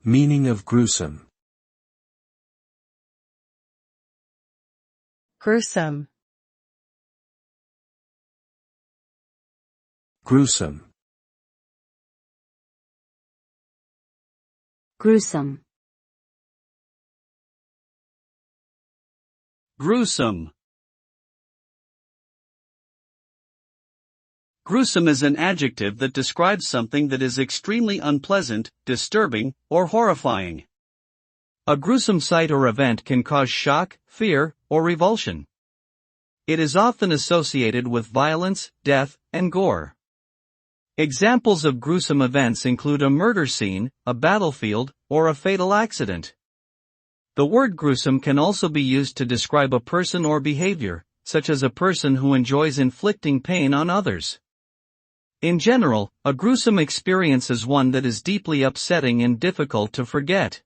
Meaning of gruesome. Gruesome. Gruesome. Gruesome. Gruesome. Gruesome is an adjective that describes something that is extremely unpleasant, disturbing, or horrifying. A gruesome sight or event can cause shock, fear, or revulsion. It is often associated with violence, death, and gore. Examples of gruesome events include a murder scene, a battlefield, or a fatal accident. The word gruesome can also be used to describe a person or behavior, such as a person who enjoys inflicting pain on others. In general, a gruesome experience is one that is deeply upsetting and difficult to forget.